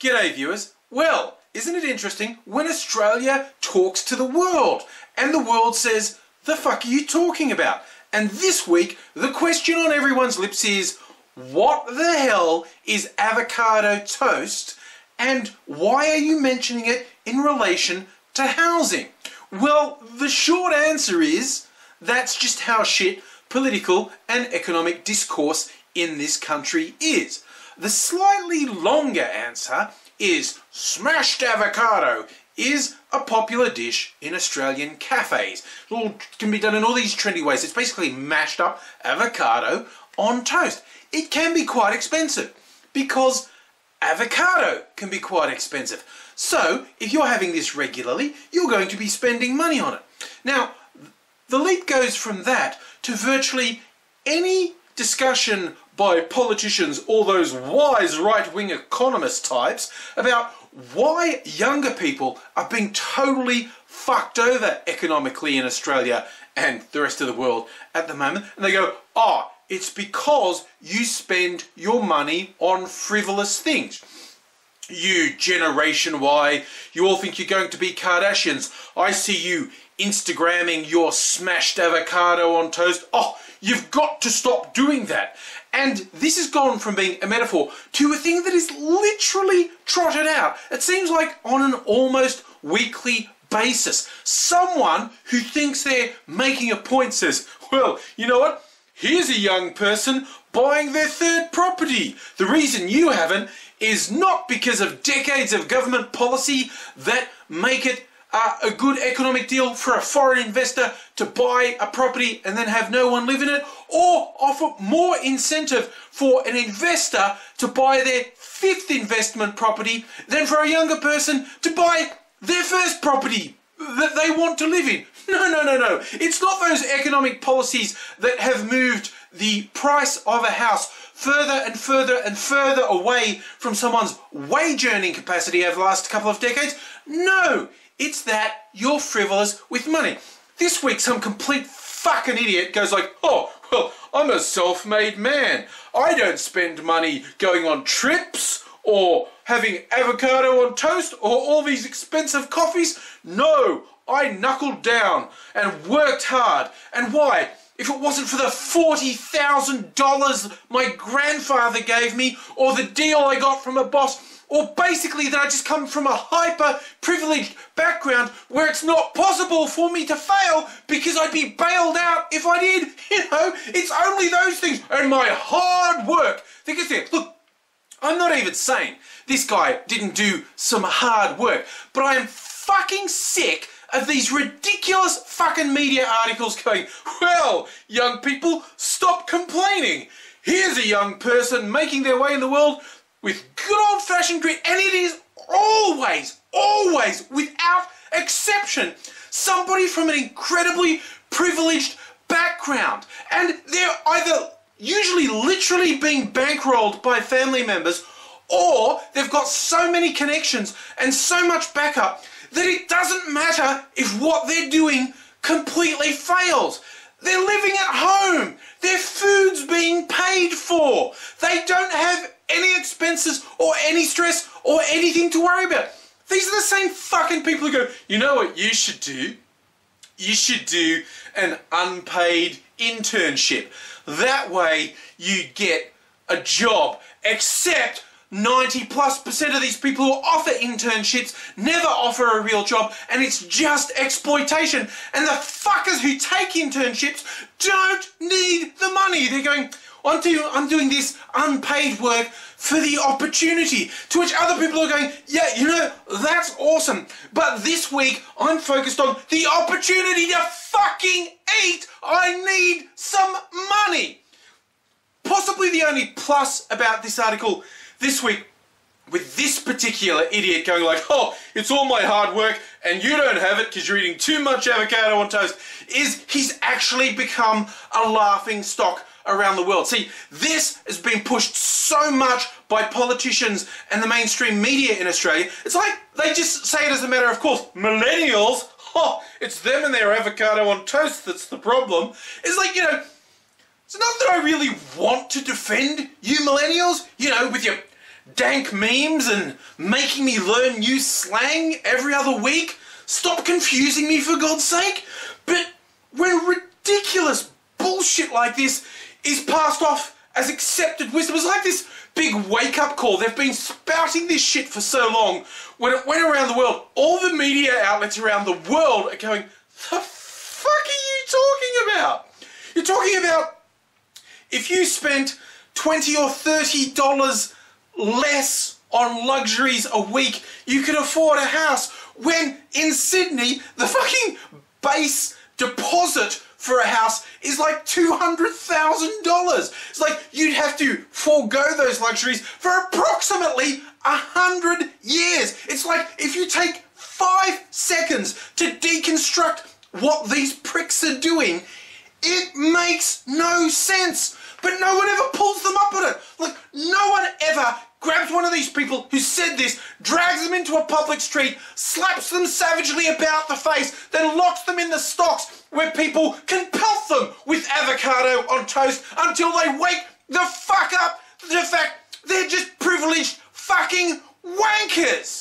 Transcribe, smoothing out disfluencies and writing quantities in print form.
G'day viewers. Well, isn't it interesting when Australia talks to the world and the world says, the fuck are you talking about? And this week, the question on everyone's lips is, what the hell is avocado toast and why are you mentioning it in relation to housing? Well, the short answer is, that's just how shit political and economic discourse in this country is. The slightly longer answer is smashed avocado is a popular dish in Australian cafes. It can be done in all these trendy ways. It's basically mashed up avocado on toast. It can be quite expensive because avocado can be quite expensive. So if you're having this regularly, you're going to be spending money on it. Now, the leap goes from that to virtually any discussion by politicians, all those wise right-wing economist types, about why younger people are being totally fucked over economically in Australia and the rest of the world at the moment. And they go, oh, it's because you spend your money on frivolous things. You Generation Y, you all think you're going to be Kardashians. I see you Instagramming your smashed avocado on toast. Oh, you've got to stop doing that. And this has gone from being a metaphor to a thing that is literally trotted out. It seems like on an almost weekly basis. Someone who thinks they're making a point says, well, you know what? Here's a young person buying their third property. The reason you haven't is not because of decades of government policy that make it a good economic deal for a foreign investor to buy a property and then have no one live in it, or offer more incentive for an investor to buy their fifth investment property than for a younger person to buy their first property that they want to live in. No. It's not those economic policies that have moved the price of a house further and further and further away from someone's wage earning capacity over the last couple of decades. No, it's that you're frivolous with money. This week some complete fucking idiot goes like, oh, well, I'm a self-made man. I don't spend money going on trips or having avocado on toast or all these expensive coffees. No, I knuckled down and worked hard. And why? If it wasn't for the $40,000 my grandfather gave me, or the deal I got from a boss, or basically that I just come from a hyper-privileged background where it's not possible for me to fail because I'd be bailed out if I did. You know, it's only those things and my hard work. Think of it. Look, I'm not even saying this guy didn't do some hard work, but I am fucking sick of these ridiculous fucking media articles going, well, young people, stop complaining. Here's a young person making their way in the world with good old-fashioned grit, and it is always, without exception, somebody from an incredibly privileged background. And they're either usually literally being bankrolled by family members, or they've got so many connections and so much backup that it doesn't matter if what they're doing completely fails. They're living at home. Their food's being paid for. They don't have any expenses or any stress or anything to worry about. These are the same fucking people who go, you know what you should do? You should do an unpaid internship. That way you get a job, except 90+% of these people who offer internships never offer a real job, and it's just exploitation. And the fuckers who take internships don't need the money. They're going, I'm doing this unpaid work for the opportunity. To which other people are going, yeah, you know, that's awesome. But this week I'm focused on the opportunity to fucking eat. I need some money. Possibly the only plus about this article this week, with this particular idiot going like, oh, it's all my hard work and you don't have it because you're eating too much avocado on toast, is he's actually become a laughing stock around the world. See, this has been pushed so much by politicians and the mainstream media in Australia. It's like they just say it as a matter of course. Millennials, oh, it's them and their avocado on toast that's the problem. It's like, you know, it's not that I really want to defend you millennials, you know, with your dank memes and making me learn new slang every other week. Stop confusing me, for God's sake. But when ridiculous bullshit like this is passed off as accepted wisdom, it's like this big wake-up call. They've been spouting this shit for so long. When it went around the world, all the media outlets around the world are going, the fuck are you talking about? You're talking about if you spent $20 or $30 less on luxuries a week, you could afford a house. When in Sydney, the fucking base deposit for a house is like $200,000. It's like you'd have to forego those luxuries for approximately 100 years. It's like if you take 5 seconds to deconstruct what these pricks are doing, it makes no sense. But no one ever pulls them up on it. Like, no one ever grabs one of these people who said this, drags them into a public street, slaps them savagely about the face, then locks them in the stocks where people can pelt them with avocado on toast until they wake the fuck up to the fact they're just privileged fucking wankers.